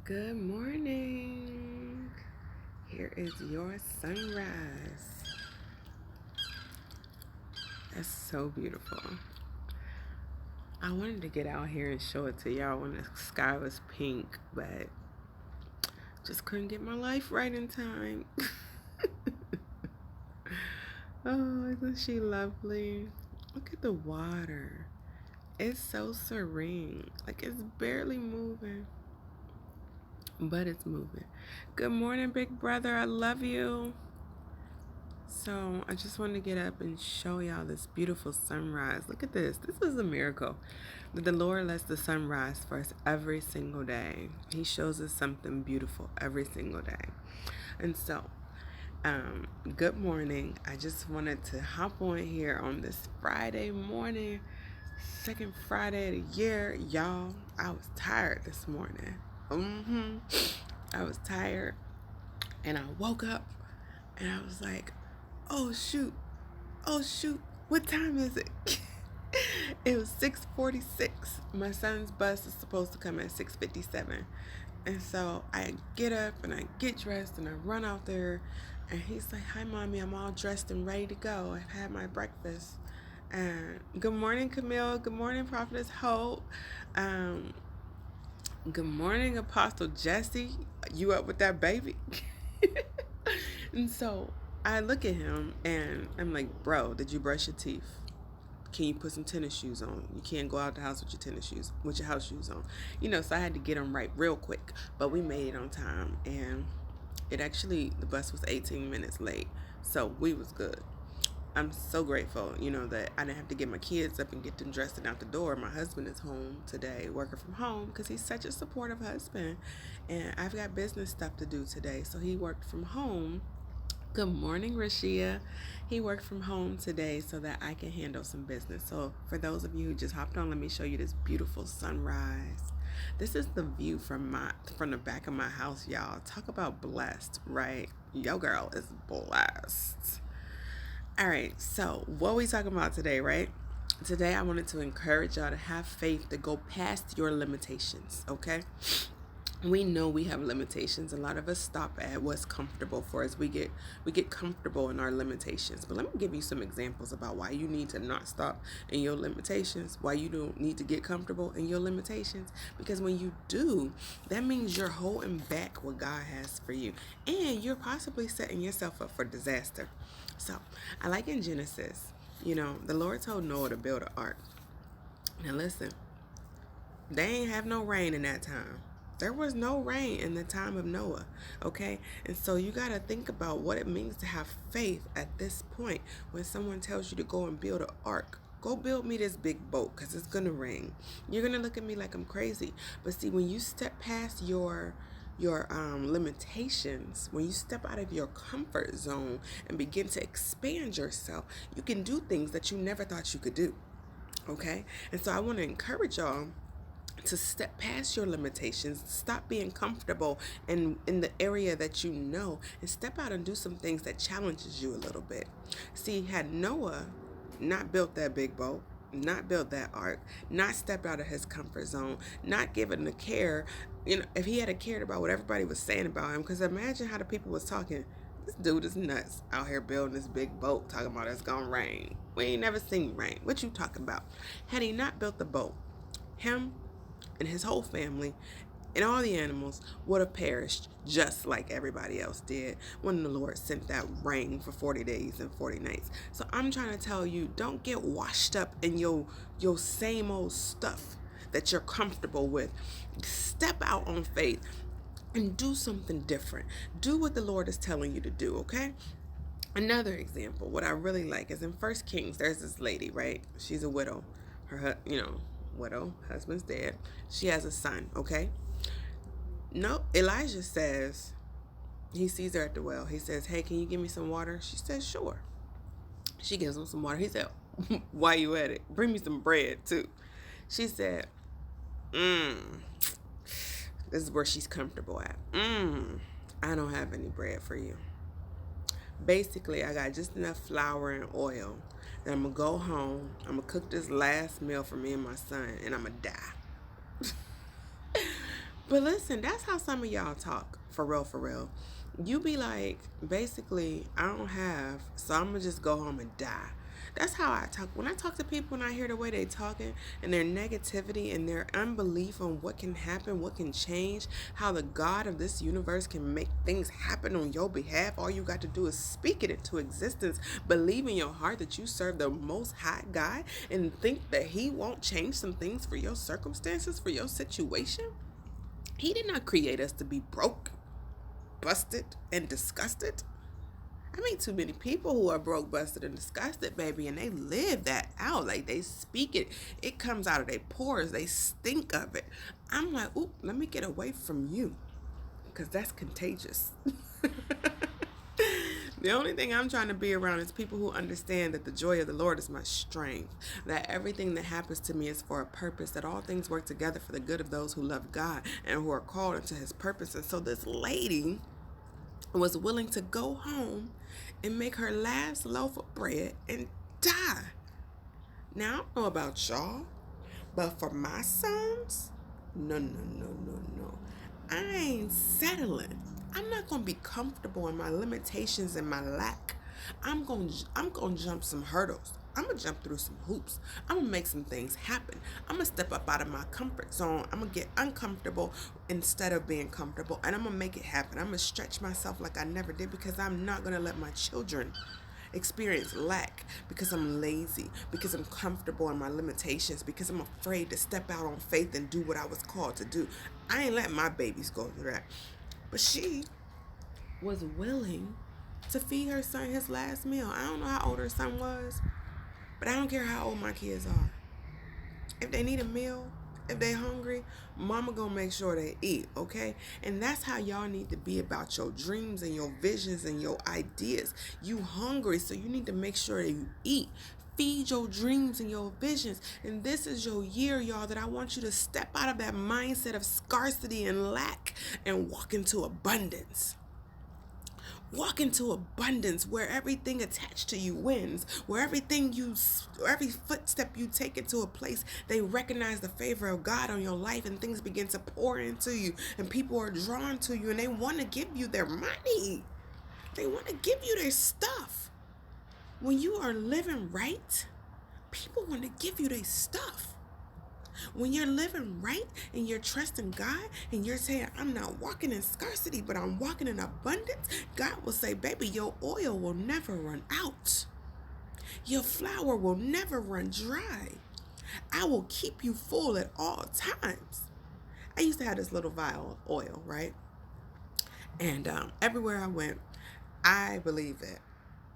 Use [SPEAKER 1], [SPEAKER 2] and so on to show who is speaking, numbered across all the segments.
[SPEAKER 1] Good morning. Here is your sunrise. That's so beautiful. I wanted to get out here and show it to y'all when the sky was pink, but just couldn't get my life right in time. Oh, isn't she lovely? Look at the water. It's so serene. Like it's barely moving, but it's moving. Good morning, big brother. I love you. So I just wanted to get up and show y'all this beautiful sunrise. Look at this. This is a miracle that the Lord lets the sun rise for us every single day. He shows us something beautiful every single day. And so, good morning. I just wanted to hop on here on this Friday morning, second Friday of the year. Y'all, I was tired this morning. I was tired and I woke up and I was like, oh shoot, what time is it? It was 6:46. My son's bus is supposed to come at 6:57. And so I get up and I get dressed and I run out there and he's like, hi mommy, I'm all dressed and ready to go. I've had my breakfast. And good morning, Camille. Good morning, Prophetess Hope. Good morning, Apostle Jesse. You up with that baby? And so I look at him and I'm like, bro, did you brush your teeth? Can you put some tennis shoes on? You can't go out the house with your tennis shoes, with your house shoes on. So I had to get them right real quick. But we made it on time. And the bus was 18 minutes late. So we was good. I'm so grateful, that I didn't have to get my kids up and get them dressed and out the door. My husband is home today, working from home, because he's such a supportive husband. And I've got business stuff to do today. So he worked from home. Good morning, Rashia. He worked from home today so that I can handle some business. So for those of you who just hopped on, let me show you this beautiful sunrise. This is the view from the back of my house, y'all. Talk about blessed, right? Yo girl is blessed. All right, so what we talking about today, right? Today I wanted to encourage y'all to have faith to go past your limitations, okay? We know we have limitations. A lot of us stop at what's comfortable for us. We get comfortable in our limitations. But let me give you some examples about why you need to not stop in your limitations, why you don't need to get comfortable in your limitations. Because when you do, that means you're holding back what God has for you. And you're possibly setting yourself up for disaster. So I like in Genesis, the Lord told Noah to build an ark. Now listen, they ain't have no rain in that time. There was no rain in the time of Noah, okay? And so you got to think about what it means to have faith at this point when someone tells you to go and build an ark. Go build me this big boat because it's going to rain. You're going to look at me like I'm crazy. But see, when you step past your limitations, when you step out of your comfort zone and begin to expand yourself, you can do things that you never thought you could do, okay? And so I want to encourage y'all to step past your limitations, stop being comfortable in the area that you know, and step out and do some things that challenges you a little bit. See, had Noah not built that big boat, not built that ark, not stepped out of his comfort zone, not given the care, if he had cared about what everybody was saying about him, because imagine how the people was talking. This dude is nuts out here building this big boat, talking about it's gonna rain. We ain't never seen rain. What you talking about? Had he not built the boat, him and his whole family and all the animals would have perished just like everybody else did when the Lord sent that rain for 40 days and 40 nights. So I'm trying to tell you, don't get washed up in your same old stuff that you're comfortable with. Step out on faith and do something different. Do what the Lord is telling you to do, okay? Another example, what I really like is in 1 Kings, there's this lady, right? She's a widow. Her, widow, husband's dead. She has a son, okay? No, Elijah says, he sees her at the well. He says, hey, can you give me some water? She says, sure. She gives him some water. He said, why you at it? Bring me some bread, too. She said, this is where she's comfortable at. I don't have any bread for you. Basically, I got just enough flour and oil. Then I'm going to go home. I'm going to cook this last meal for me and my son, and I'm going to die. But listen, that's how some of y'all talk, for real, for real. You be like, basically, I don't have, so I'm gonna just go home and die. That's how I talk. When I talk to people and I hear the way they talking and their negativity and their unbelief on what can happen, what can change, how the God of this universe can make things happen on your behalf. All you got to do is speak it into existence. Believe in your heart that you serve the most high God and think that he won't change some things for your circumstances, for your situation. He did not create us to be broke, busted, and disgusted. I meet too many people who are broke, busted, and disgusted, baby, and they live that out. Like, they speak it. It comes out of their pores. They stink of it. I'm like, oop, let me get away from you, because that's contagious. The only thing I'm trying to be around is people who understand that the joy of the Lord is my strength, that everything that happens to me is for a purpose, that all things work together for the good of those who love God and who are called into his purpose. And so this lady was willing to go home and make her last loaf of bread and die. Now, I don't know about y'all, but for my sons, no, no, no, no, no. I ain't settling. I'm not gonna be comfortable in my limitations and my lack. I'm gonna jump some hurdles. I'm gonna jump through some hoops. I'm gonna make some things happen. I'm gonna step up out of my comfort zone. I'm gonna get uncomfortable instead of being comfortable, and I'm gonna make it happen. I'm gonna stretch myself like I never did, because I'm not gonna let my children experience lack because I'm lazy, because I'm comfortable in my limitations, because I'm afraid to step out on faith and do what I was called to do. I ain't letting my babies go through that. But she was willing to feed her son his last meal. I don't know how old her son was, but I don't care how old my kids are. If they need a meal, if they hungry, mama gonna make sure they eat, okay? And that's how y'all need to be about your dreams and your visions and your ideas. You hungry, so you need to make sure that you eat. Feed your dreams and your visions. And this is your year, y'all, that I want you to step out of that mindset of scarcity and lack and walk into abundance. Walk into abundance where everything attached to you wins, where every footstep you take into a place, they recognize the favor of God on your life, and things begin to pour into you, and people are drawn to you, and they want to give you their money. They want to give you their stuff. When you are living right, people want to give you their stuff. When you're living right and you're trusting God and you're saying, I'm not walking in scarcity, but I'm walking in abundance, God will say, baby, your oil will never run out. Your flour will never run dry. I will keep you full at all times. I used to have this little vial of oil, right? And everywhere I went, I believe that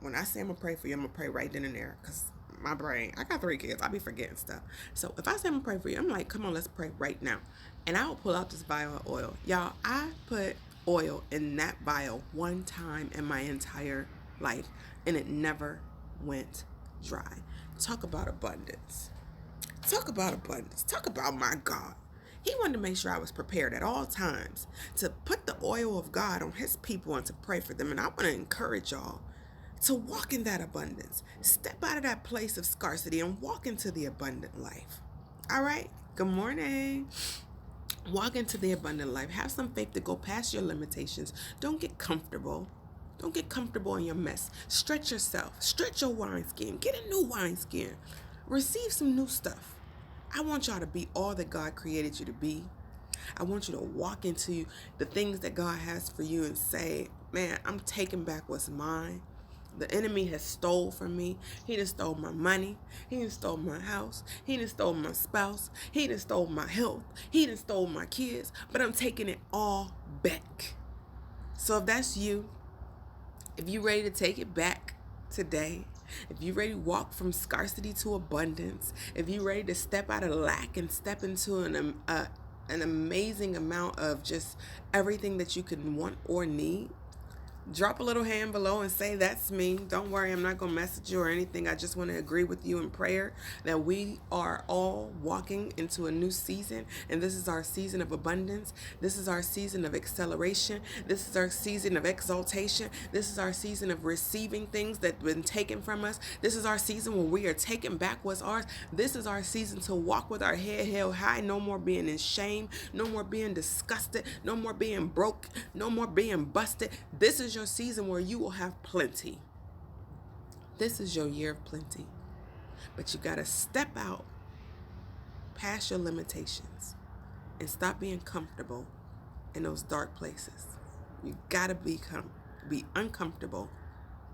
[SPEAKER 1] when I say I'm going to pray for you, I'm going to pray right then and there, because my brain, I got 3 kids, I be forgetting stuff. So if I say I'm gonna pray for you, I'm like, come on, let's pray right now. And I will pull out this vial of oil. Y'all, I put oil in that vial one time in my entire life, and it never went dry. Talk about abundance. Talk about abundance. Talk about my God. He wanted to make sure I was prepared at all times to put the oil of God on his people and to pray for them. And I want to encourage y'all to walk in that abundance. Step out of that place of scarcity and walk into the abundant life. All right? Good morning. Walk into the abundant life. Have some faith to go past your limitations. Don't get comfortable. Don't get comfortable in your mess. Stretch yourself. Stretch your wineskin. Get a new wineskin. Receive some new stuff. I want y'all to be all that God created you to be. I want you to walk into the things that God has for you and say, man, I'm taking back what's mine. The enemy has stole from me. He done stole my money. He done stole my house. He done stole my spouse. He done stole my health. He done stole my kids. But I'm taking it all back. So if that's you, if you're ready to take it back today, if you're ready to walk from scarcity to abundance, if you're ready to step out of lack and step into an amazing amount of just everything that you can want or need, Drop a little hand below and say, that's me. Don't worry, I'm not going to message you or anything. I just want to agree with you in prayer that we are all walking into a new season. And this is our season of abundance. This is our season of acceleration. This is our season of exaltation. This is our season of receiving things that have been taken from us. This is our season where we are taking back what's ours. This is our season to walk with our head held high. No more being in shame. No more being disgusted. No more being broke. No more being busted. This is your season where you will have plenty. This is your year of plenty. But you got to step out past your limitations and stop being comfortable in those dark places. You got to be uncomfortable,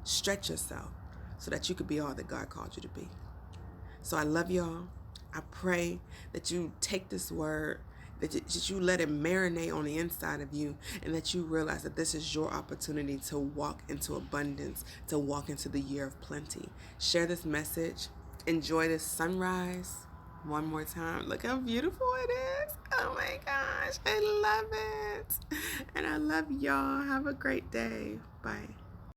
[SPEAKER 1] stretch yourself so that you could be all that God called you to be. So I love y'all. I pray that you take this word, that you let it marinate on the inside of you, and that you realize that this is your opportunity to walk into abundance, to walk into the year of plenty. Share this message. Enjoy this sunrise one more time. Look how beautiful it is. Oh my gosh, I love it. And I love y'all. Have a great day. Bye.